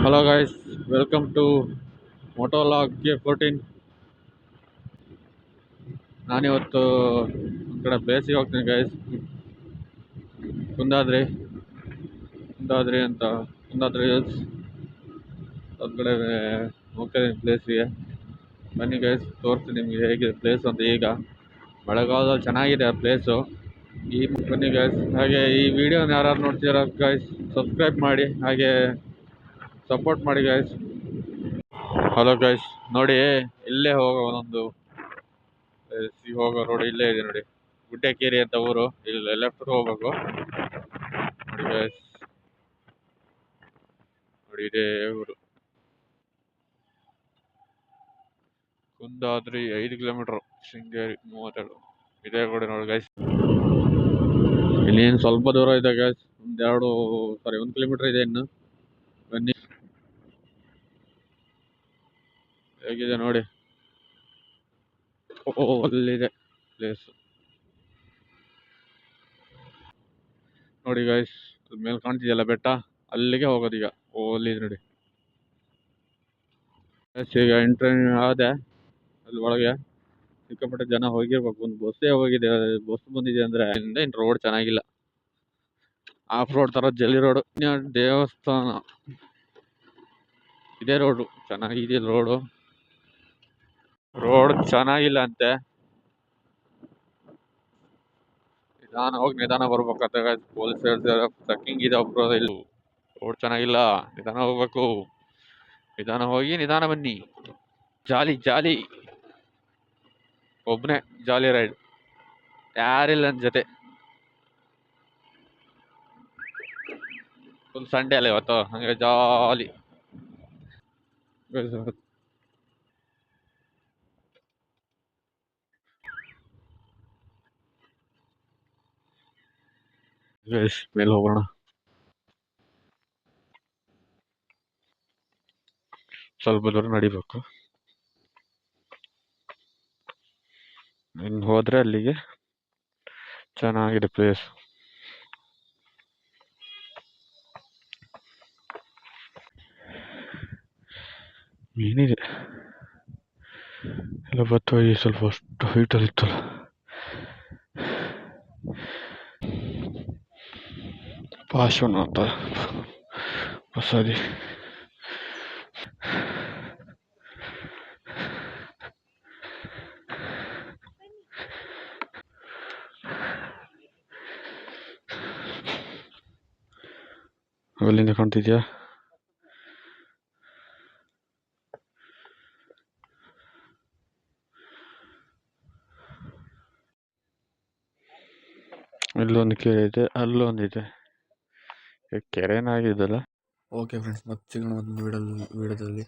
Hello guys, welcome to Motolog K14. ನಾನಿವತ್ತು ಒಂದು ಕಡೆ ಪ್ಲೇಸಿಗೆ ಹೋಗ್ತೀನಿ ಗೈಸ್. ಕುಂದಾದ್ರಿ ಅಂತ ಕುಂದಾದ್ರಿ ಹಿಲ್ಸ್ ಒಂದು ಕಡೆ ಹೋಗ್ತಾಯಿದ್ದೀನಿ ಪ್ಲೇಸಿಗೆ. ಬನ್ನಿ ಗೈಸ್, ತೋರಿಸ್ತೀನಿ ನಿಮಗೆ ಹೇಗಿದೆ ಪ್ಲೇಸ್ ಅಂತ. ಈಗ ಮಳೆಗಾಲದಲ್ಲಿ ಚೆನ್ನಾಗಿದೆ ಆ ಪ್ಲೇಸು. ಈ ಬನ್ನಿ ಗೈಸ್, ಹಾಗೆ ಈ ವಿಡಿಯೋನ ಯಾರು ನೋಡ್ತೀರಾ ಗೈಸ್ ಸಬ್ಸ್ಕ್ರೈಬ್ ಮಾಡಿ, ಹಾಗೆ ಸಪೋರ್ಟ್ ಮಾಡಿ ಗೈಸ್. ಹಲೋ ಗೈಸ್, ನೋಡಿ ಇಲ್ಲೇ ಹೋಗೋ ಒಂದೊಂದು ಹೋಗೋ ರೋಡ್ ಇಲ್ಲೇ ಇದೆ ನೋಡಿ. ಗುಡ್ಡೆಕೇರಿ ಅಂತ ಊರು, ಇಲ್ಲಿ ಲೆಫ್ಟ್ ಹೋಗ್ಬೇಕು ನೋಡಿ ಗೈಸ್. ನೋಡಿ ಇದೇ ಊರು ಕುಂದಾದ್ರಿ, 5 ಕಿಲೋಮೀಟರ್, ಶೃಂಗೇರಿ 32. ಇದೇ ರೋಡ್ ನೋಡಿ ಗೈಸ್. ಇನ್ನೇನು ಸ್ವಲ್ಪ ದೂರ ಇದೆ ಗೈಸ್, 1 ಕಿಲೋಮೀಟರ್ ಇದೆ ಇನ್ನು. ಬನ್ನಿ, ಹೇಗಿದೆ ನೋಡಿ. ಅಲ್ಲಿದೆ ಪ್ಲೇಸ್ ನೋಡಿ ಗೈಸ್, ಮೇಲೆ ಕಾಣ್ತಿದೆಯಲ್ಲ ಬೆಟ್ಟ, ಅಲ್ಲಿಗೆ ಹೋಗೋದೀಗ. ಅಲ್ಲಿದೆ ನೋಡಿ. ಈಗ ಎಂಟ್ರಿ ಆದೆ, ಅಲ್ಲಿ ಒಳಗೆ ಸಿಕ್ಕಾಪಟ್ಟೆ ಜನ ಹೋಗಿರ್ಬೇಕು. ಒಂದು ಬಸ್ಸೇ ಹೋಗಿದೆ, ಬಸ್ ಬಂದಿದೆ ಅಂದ್ರೆ ಇನ್ನು ರೋಡ್ ಚೆನ್ನಾಗಿಲ್ಲ. ಆಫ್ ರೋಡ್ ತರ ಜಲ್ಲಿ ರೋಡ್. ದೇವಸ್ಥಾನ ಇದೇ ರೋಡು ಚೆನ್ನಾಗಿದೆ. ರೋಡ್ ಚೆನ್ನಾಗಿಲ್ಲ ಅಂತೆ, ನಿಧಾನ ಬರ್ಬೇಕಂತ ಪೊಲೀಸ್ ಚೆಕಿಂಗ್ ಇದೆ ಒಬ್ರು. ಇಲ್ಲಿ ರೋಡ್ ಚೆನ್ನಾಗಿಲ್ಲ, ನಿಧಾನ ಹೋಗ್ಬೇಕು. ನಿಧಾನ ಹೋಗಿ ನಿಧಾನ ಬನ್ನಿ. ಜಾಲಿ ಒಬ್ನೇ ಜಾಲಿ ರೈಡ್, ಯಾರಿಲ್ಲ ನನ್ನ ಜೊತೆ. ಫುಲ್ ಸಂಡೇ ಅಲ್ಲ ಇವತ್ತು, ಹಂಗೆ ಜಾಲಿ. ಮೇಲೆ ಹೋಗೋಣ. ಸ್ವಲ್ಪ ದೂರ ನಡಿಬೇಕು, ಇನ್ನು ಹೋದ್ರೆ ಅಲ್ಲಿಗೆ ಚೆನ್ನಾಗಿದೆ ಪ್ಲೇಸ್. ಏನಿದೆ ಎಲ್ಲ ಬತ್ತೋಗಿ ಸ್ವಲ್ಪ ಅಷ್ಟು ಹೈಟಲ್ಲಿ ಇತ್ತಲ್ಲ. ಪಾರ್ಶ್ವನಾಥ ಬಸದಿ. ಅಲ್ಲಿಂದ ಕಾಣ್ತಿದ್ಯಾ? ಇಲ್ಲೊಂದು ಕೆರೆ ಇದೆ, ಅಲ್ಲೊಂದಿದೆ. ಕೆರೆನಾಗಿದ್ದಲ್ಲ. ಓಕೆ ಫ್ರೆಂಡ್ಸ್, ಮತ್ತೆ ಸಿಗೋಣ ಒಂದು ವಿಡಿಯೋದಲ್ಲಿ.